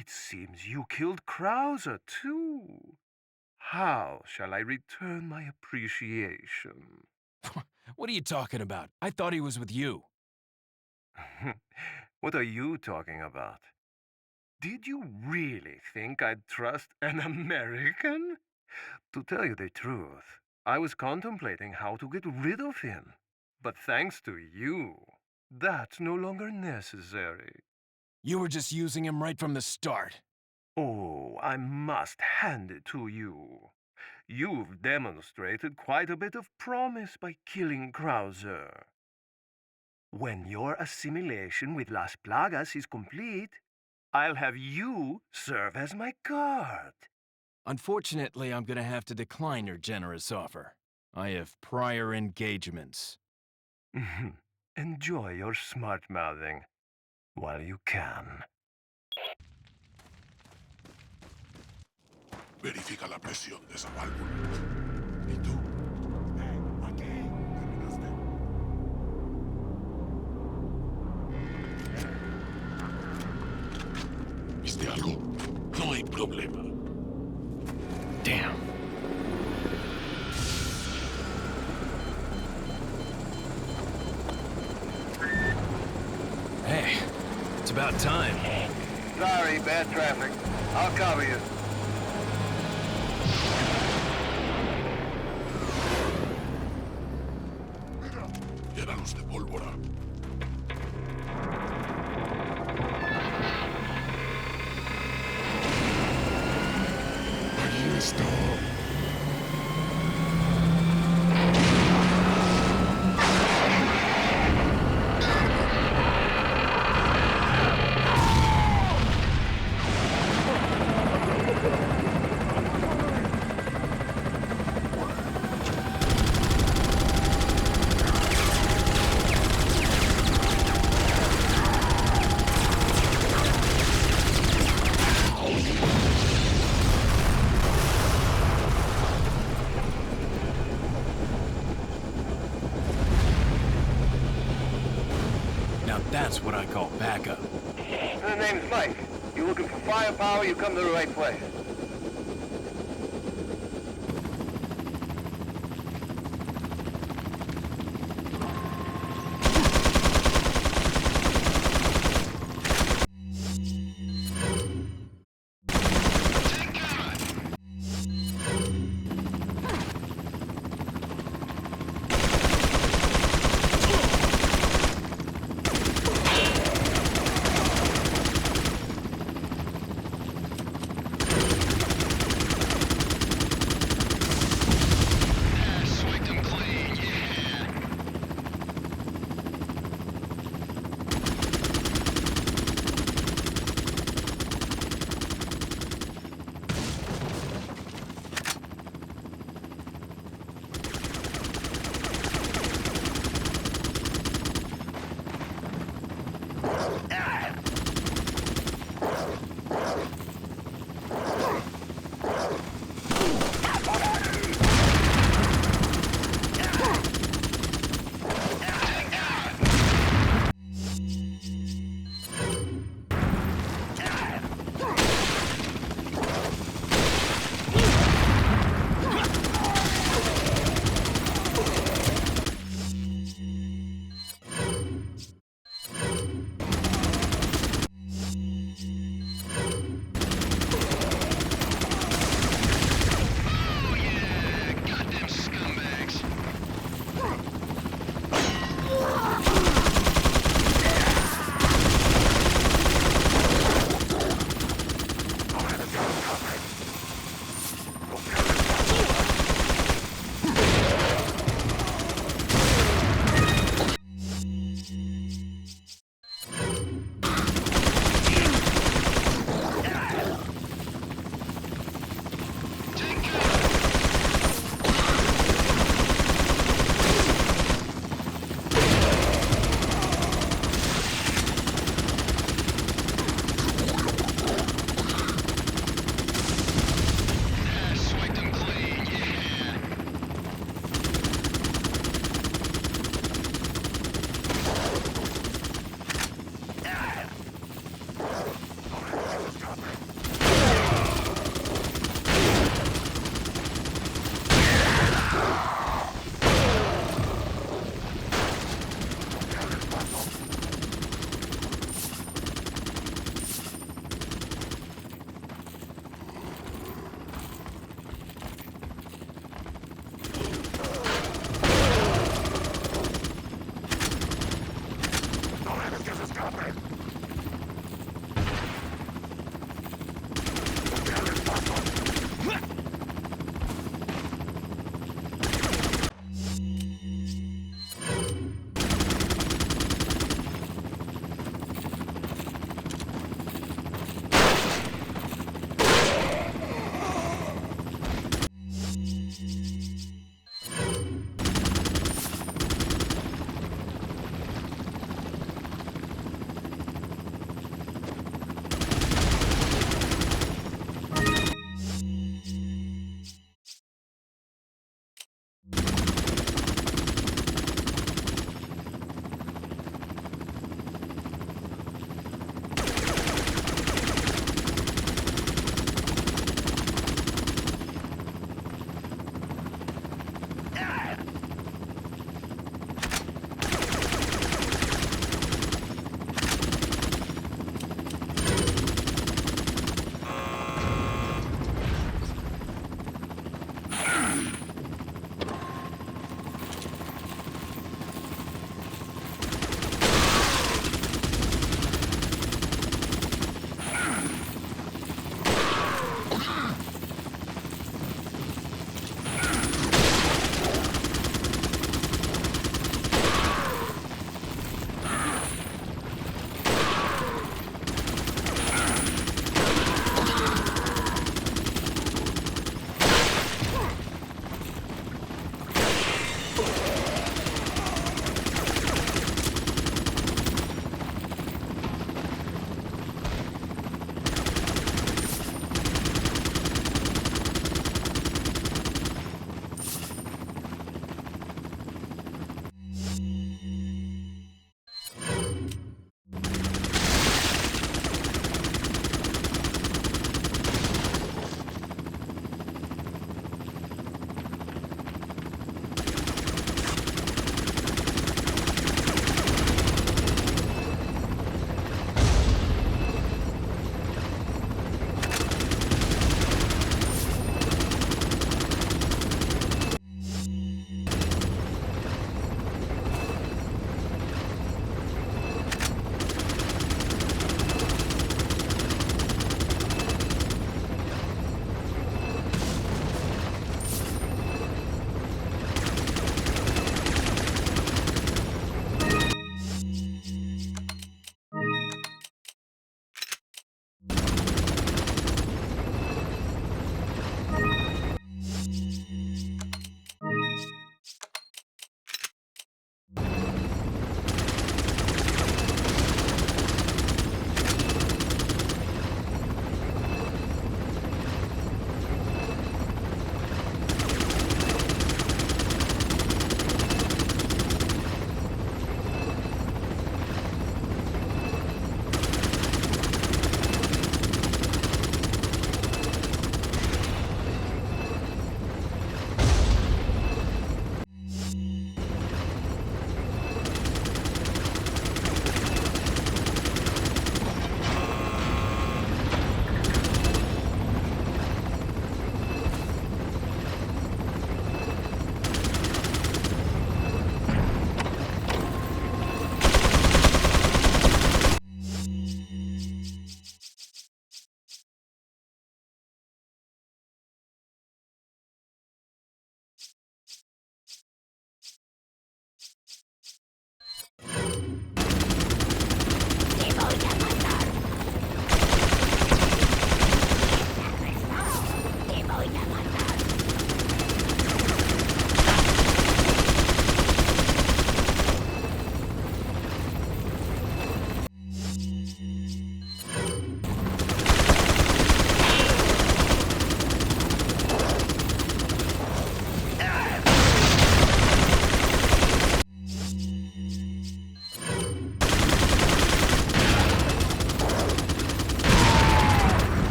It seems you killed Krauser, too. How shall I return my appreciation? What are you talking about? I thought he was with you. What are you talking about? Did you really think I'd trust an American? To tell you the truth, I was contemplating how to get rid of him. But thanks to you, that's no longer necessary. You were just using him right from the start. Oh, I must hand it to you. You've demonstrated quite a bit of promise by killing Krauser. When your assimilation with Las Plagas is complete, I'll have you serve as my guard. Unfortunately, I'm gonna have to decline your generous offer. I have prior engagements. Enjoy your smart-mouthing while you can. Verifica la presión de esa válvula. ¿Y tú? Aquí. ¿Terminaste? ¿Viste algo? No hay problema. Damn. Hey, it's about time. Sorry, bad traffic. I'll cover you. Mira, llénalos de pólvora. Ahí está. That's what I call backup. The name's Mike. You looking for firepower, you come to the right place.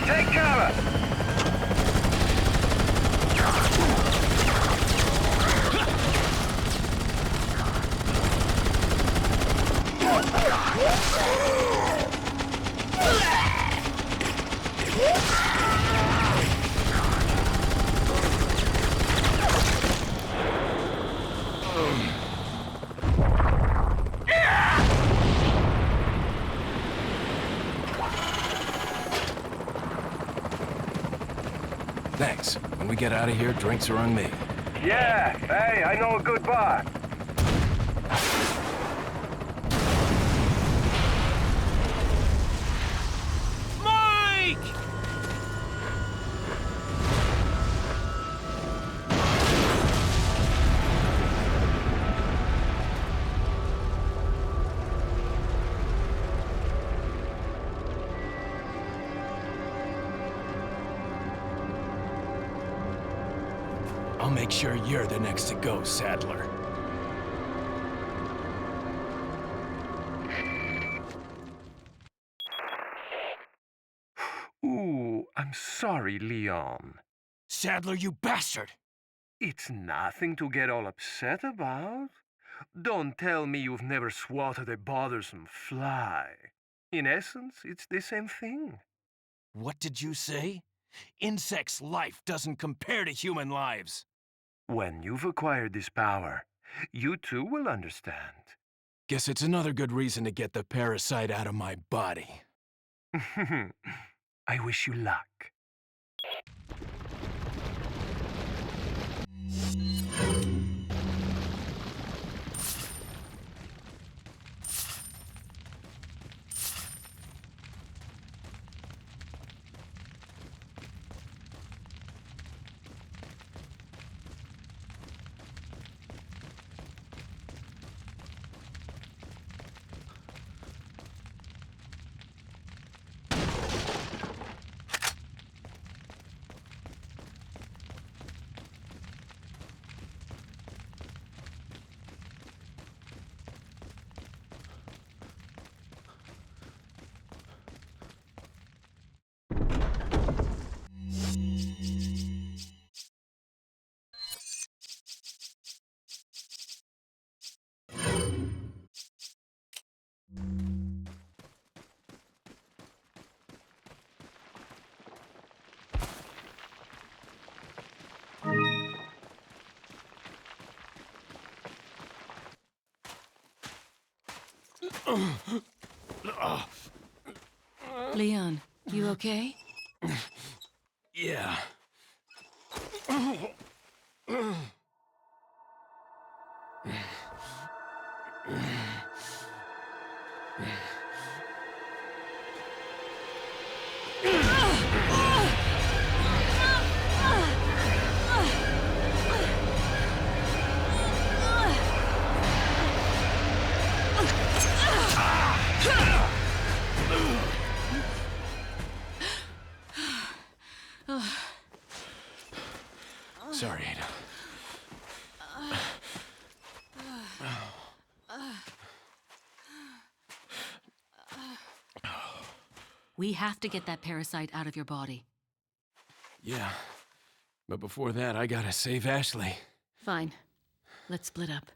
Take cover! Thanks. When we get out of here, drinks are on me. Yeah, hey, I know a good bar. Mike! I'll make sure you're the next to go, Saddler. Ooh, I'm sorry, Leon. Saddler, you bastard! It's nothing to get all upset about. Don't tell me you've never swatted a bothersome fly. In essence, it's the same thing. What did you say? Insects' life doesn't compare to human lives. When you've acquired this power, you too will understand. Guess it's another good reason to get the parasite out of my body. I wish you luck. Leon, you okay? Yeah. Sorry, Ada. We have to get that parasite out of your body. Yeah. But before that, I gotta save Ashley. Fine. Let's split up.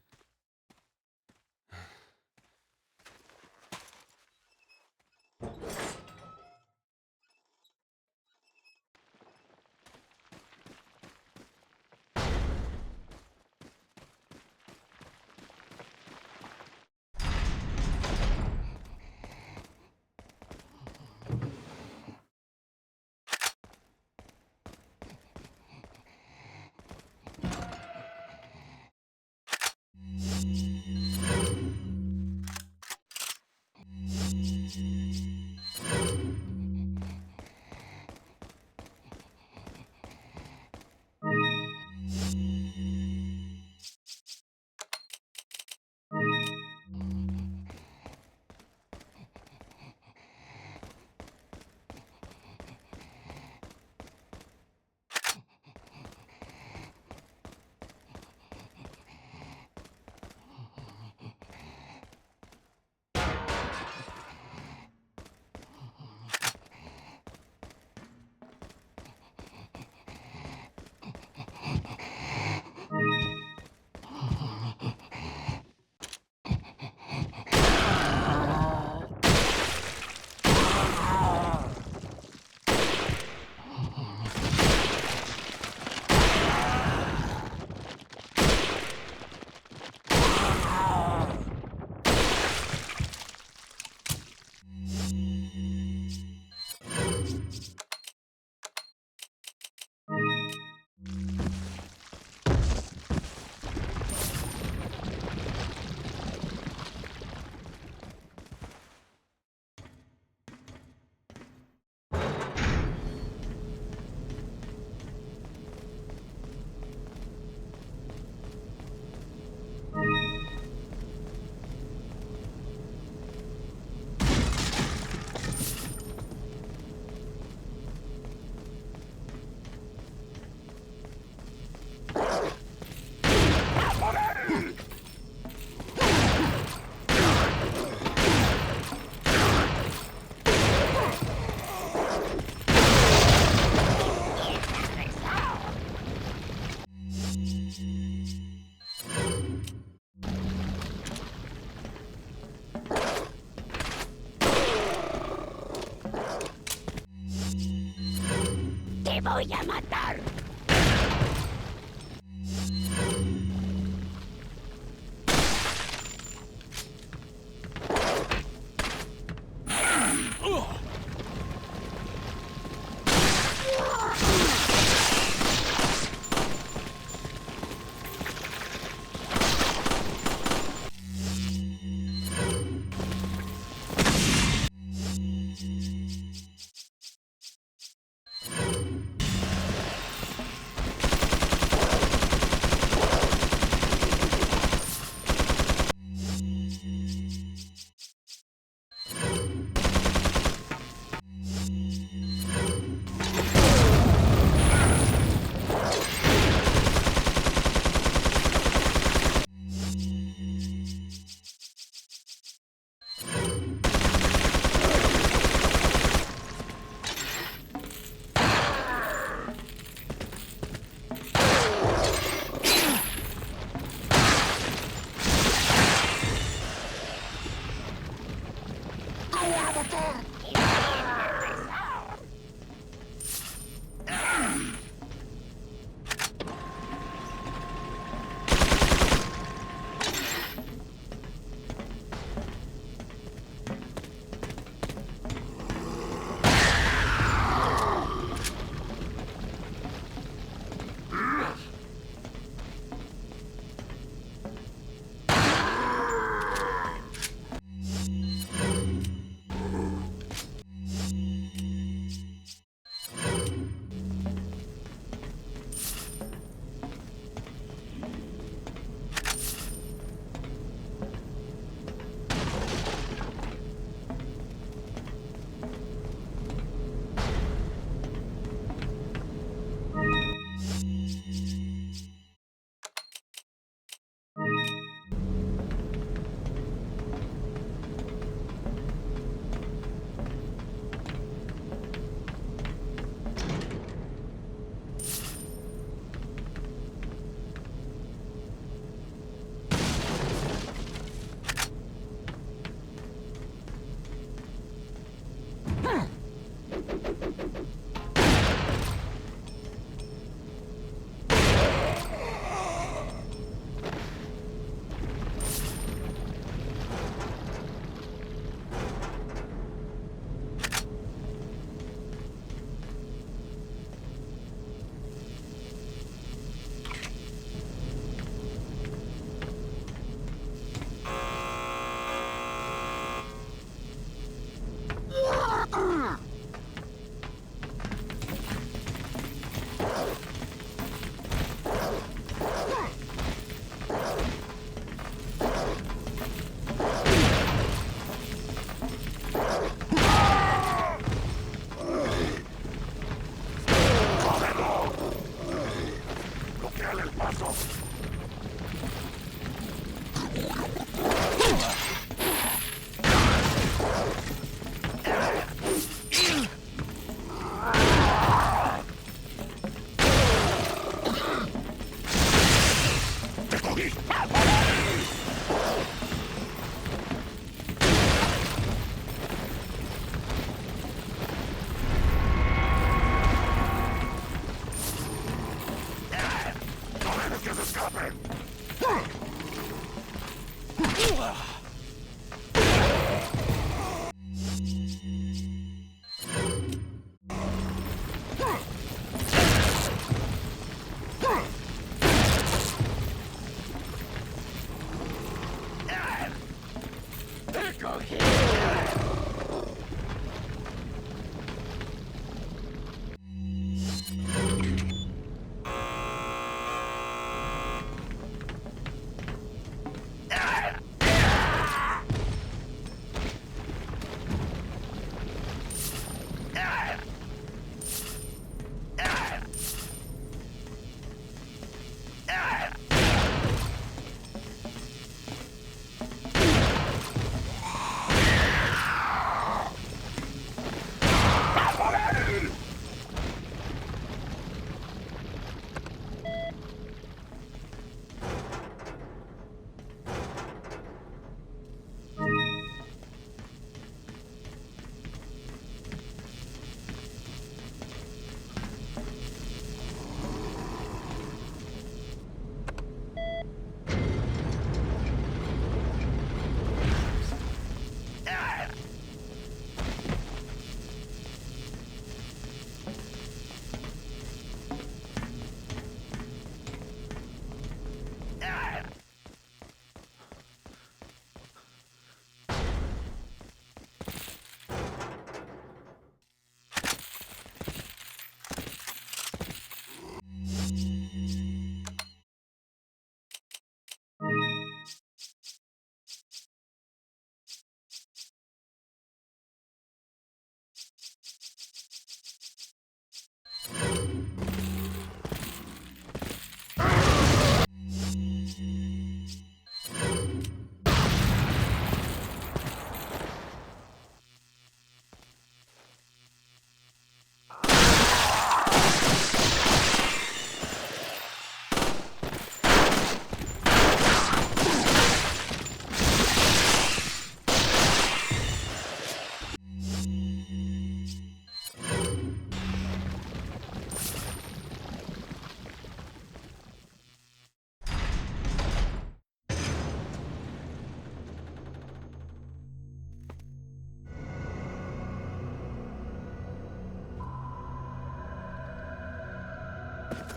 ¡Te voy a matar!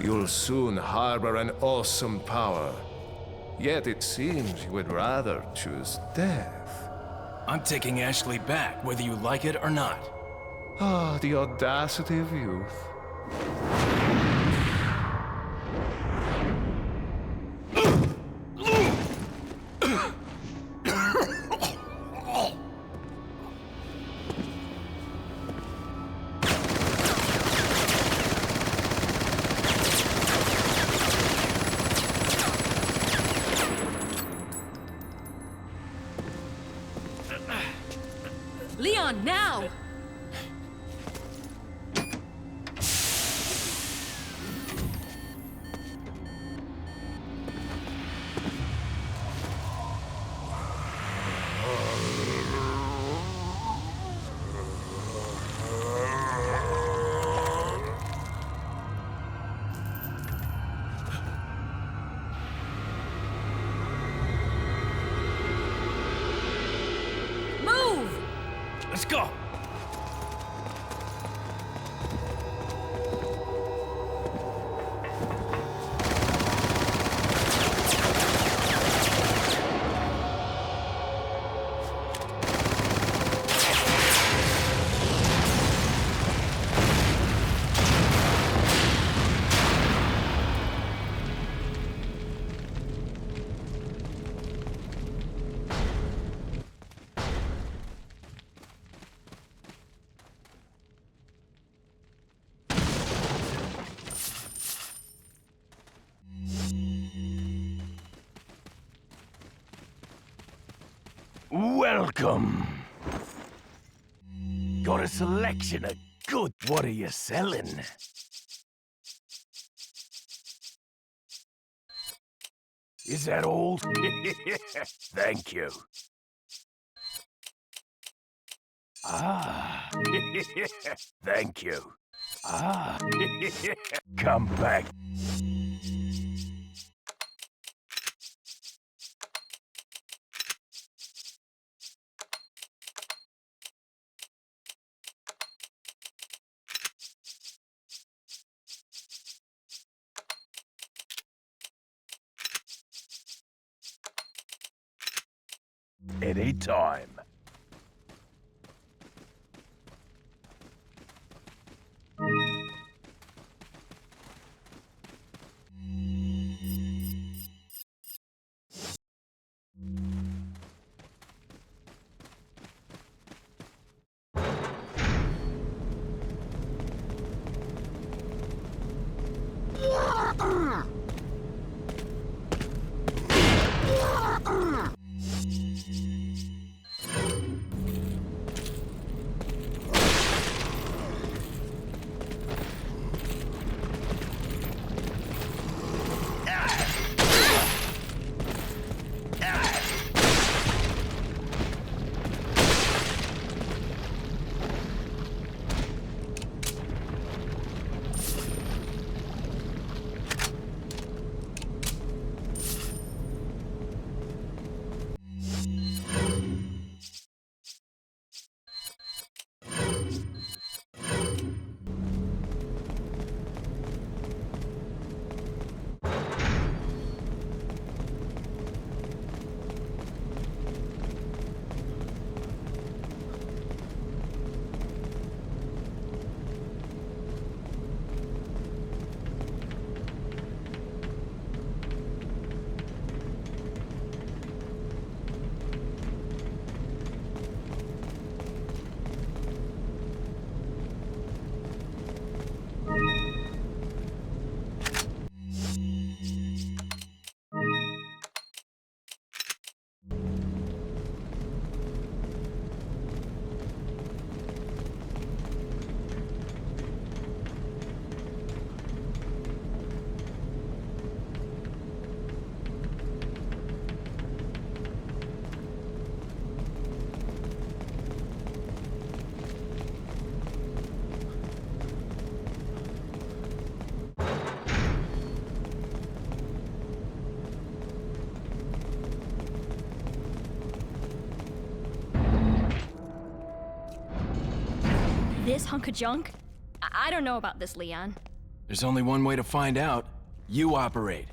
You'll soon harbor an awesome power. Yet it seems you would rather choose death. I'm taking Ashley back, whether you like it or not. Ah, the audacity of youth. Leon, now! Let's go! Welcome. Got a selection of good. What are you selling? Is that all? Thank you. Ah. Thank you. Ah. Come back. Anytime. This hunk of junk? I don't know about this, Leon. There's only one way to find out. You operate.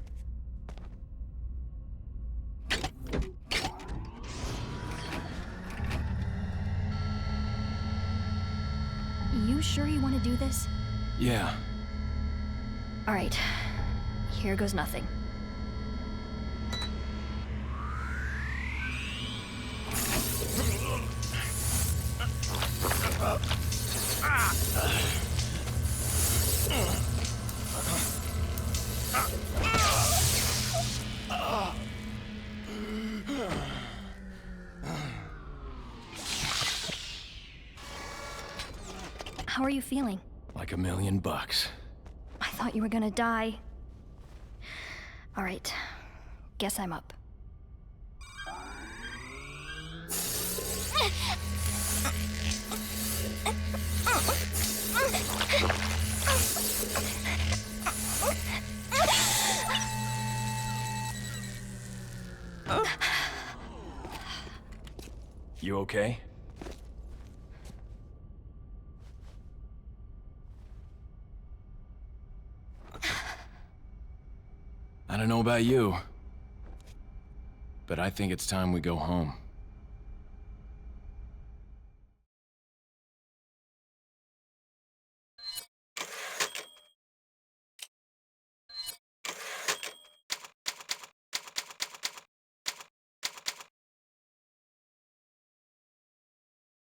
You sure you want to do this? Yeah. All right. Here goes nothing. How are you feeling? Like $1,000,000. I thought you were gonna die. All right. Guess I'm up. You okay? I don't know about you, but I think it's time we go home.